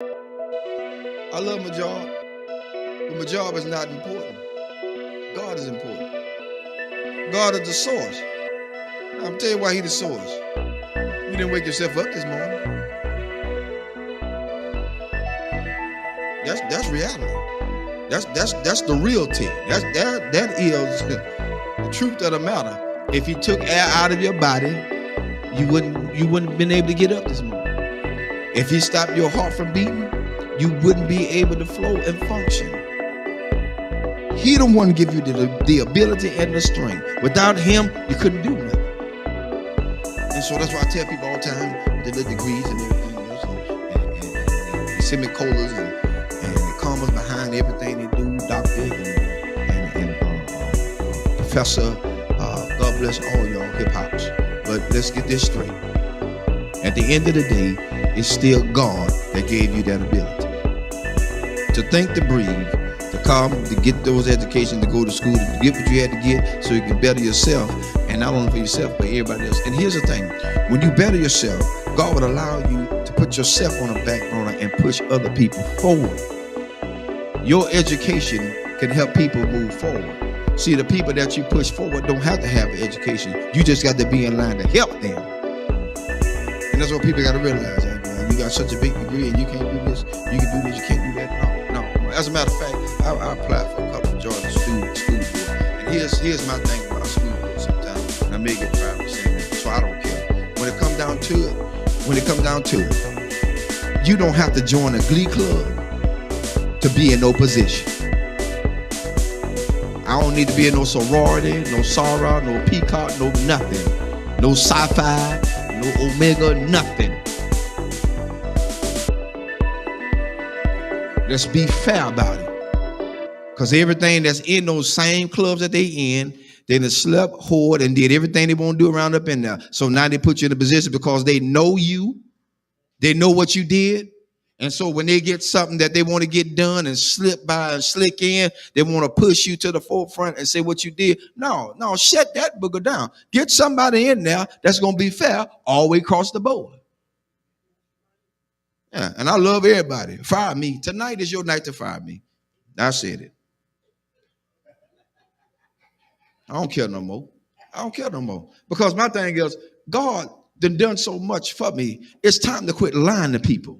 I love my job, but my job is not important. God is important. God is the source. Now, I'm tell you why He's the source. You didn't wake yourself up this morning. That's reality. That's the real thing. That is the truth of the matter. If He took air out of your body, you wouldn't have been able to get up this morning. If He stopped your heart from beating, you wouldn't be able to flow and function. He the one give you the ability and the strength. Without Him, you couldn't do nothing. And so that's why I tell people all the time with the degrees and everything else, and semicolons and the commas behind everything they do, doctor and professor. God bless all y'all hip hops. But let's get this straight. At the end of the day, it's still God that gave you that ability to think, to breathe, to come, to get those educations, to go to school, to get what you had to get so you can better yourself, and not only for yourself, but everybody else. And here's the thing, when you better yourself, God would allow you to put yourself on the back burner and push other people forward. Your education can help people move forward. See, the people that you push forward don't have to have an education. You just got to be in line to help them. And that's what people got to realize. You got such a big degree and you can't do this, you can do this, you can't do that. No. As a matter of fact, I applied for a couple of Georgia school board. And here's my thing about school board sometimes. And I may get 5%, so I don't care. When it comes down to it, you don't have to join a glee club to be in no position. I don't need to be in no sorority, no Sarah, no Peacock, no nothing. No sci-fi, no Omega, nothing. Let's be fair about it. Because everything that's in those same clubs that they in, they done slept, whored, and did everything they want to do around up in there. So now they put you in a position because they know you. They know what you did. And so when they get something that they want to get done and slip by and slick in, they want to push you to the forefront and say what you did. No, shut that booger down. Get somebody in there that's going to be fair all the way across the board. Yeah, and I love everybody. Fire me. Tonight is your night to fire me. I said it. I don't care no more. Because my thing is, God done so much for me. It's time to quit lying to people.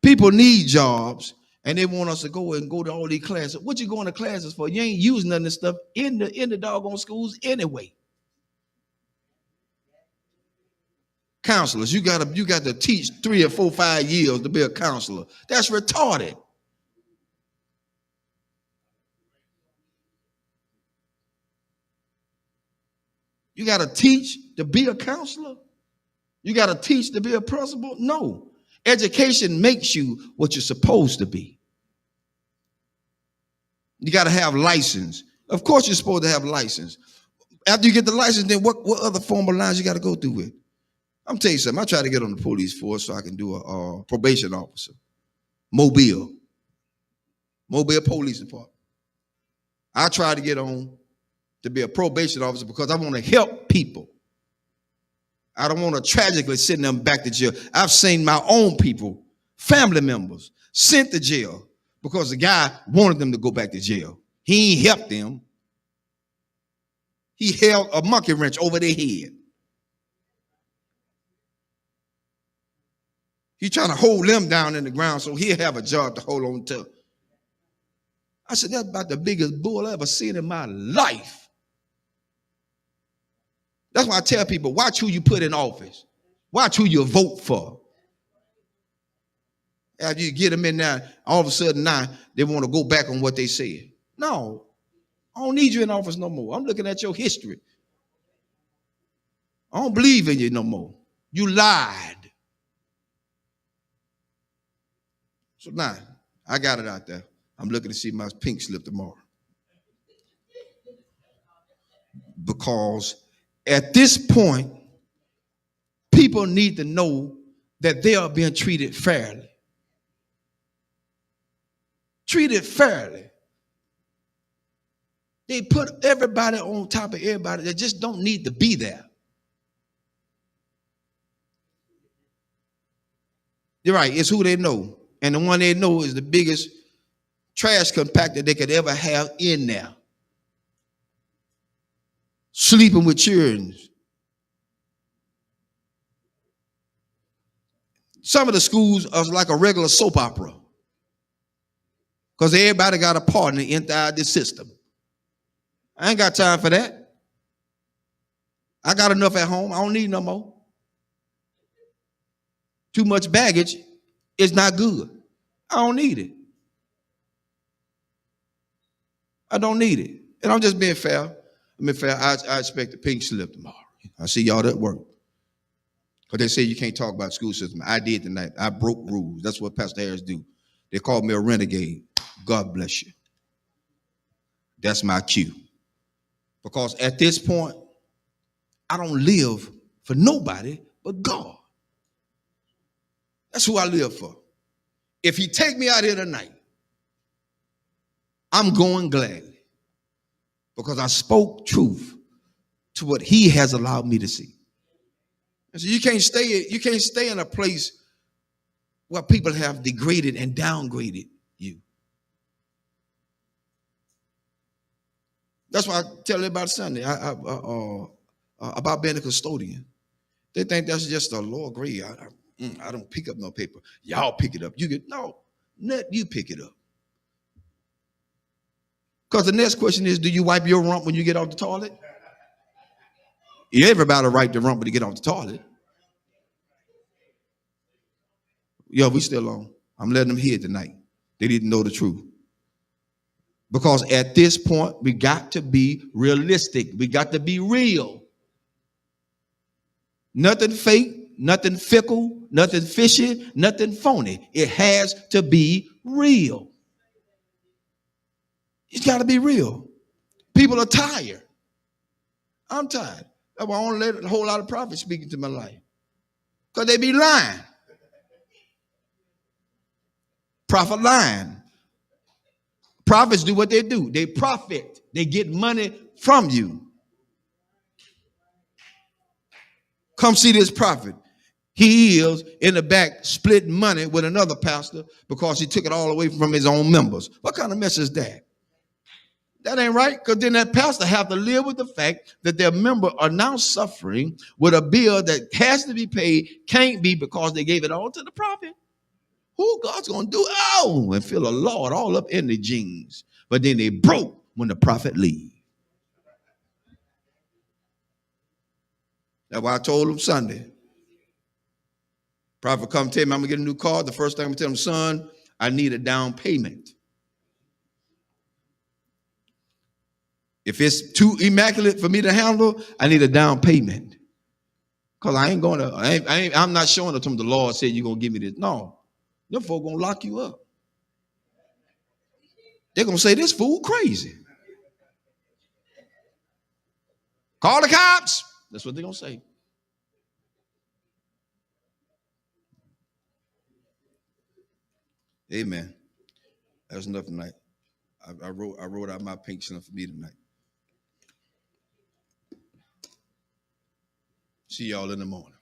People need jobs, and they want us to go to all these classes. What you going to classes for? You ain't using none of this stuff in the doggone schools anyway. Counselors, you got to teach 3 or 4, 5 years to be a counselor. That's retarded. You got to teach to be a counselor? You got to teach to be a principal? No. Education makes you what you're supposed to be. You got to have license. Of course you're supposed to have license. After you get the license, then what other formal lines you got to go through with? I'm telling you something. I try to get on the police force so I can do a probation officer. Mobile Police Department. I try to get on to be a probation officer because I want to help people. I don't want to tragically send them back to jail. I've seen my own people, family members, sent to jail because the guy wanted them to go back to jail. He ain't helped them. He held a monkey wrench over their head. He's trying to hold them down in the ground so he'll have a job to hold on to. I said, that's about the biggest bull I ever seen in my life. That's why I tell people, watch who you put in office. Watch who you vote for. After you get them in there, all of a sudden now they want to go back on what they said. No, I don't need you in office no more. I'm looking at your history. I don't believe in you no more. You lied. So now, I got it out there. I'm looking to see my pink slip tomorrow. Because at this point, people need to know that they are being treated fairly. Treated fairly. They put everybody on top of everybody that just don't need to be there. You're right. It's who they know. And the one they know is the biggest trash compactor they could ever have in there. Sleeping with children. Some of the schools are like a regular soap opera because everybody got a partner inside the system. I ain't got time for that. I got enough at home. I don't need no more. Too much baggage is not good. I don't need it. I don't need it. And I'm just being fair. I expect a pink slip tomorrow. I see y'all at work. Because they say you can't talk about school system. I did tonight. I broke rules. That's what Pastor Harris do. They called me a renegade. God bless you. That's my cue. Because at this point, I don't live for nobody but God. That's who I live for. If he take me out here tonight, I'm going gladly. Because I spoke truth to what he has allowed me to see. And so you can't stay in a place where people have degraded and downgraded you. That's why I tell everybody Sunday about being a custodian. They think that's just a lower grade. I don't pick up no paper. Y'all pick it up. Let you pick it up. Because the next question is, do you wipe your rump when you get off the toilet? Everybody wipe the rump when you get off the toilet. Yo, we still on. I'm letting them hear tonight. They didn't know the truth. Because at this point, we got to be realistic. We got to be real. Nothing fake, nothing fickle, nothing fishy, nothing phony. It has to be real. It's got to be real. People are tired. I'm tired. That's why I don't let a whole lot of prophets speak into my life. Because they be lying. Prophet lying. Prophets do what they do. They profit. They get money from you. Come see this prophet. He is in the back splitting money with another pastor because he took it all away from his own members. What kind of mess is that? That ain't right, because then that pastor have to live with the fact that their members are now suffering with a bill that has to be paid, can't be because they gave it all to the prophet. Who God's going to do? Oh, and feel a Lord all up in the jeans. But then they broke when the prophet leave. That's why I told him Sunday. Prophet come tell me I'm going to get a new car. The first thing I'm going to tell him, son, I need a down payment. If it's too immaculate for me to handle, I need a down payment. Because I ain't going to, I'm not showing it to him the Lord said you're going to give me this. No. Them folk going to lock you up. They're going to say, this fool crazy. Call the cops. That's what they're going to say. Amen. That's enough tonight. I wrote out my pink slip for me tonight. See y'all in the morning.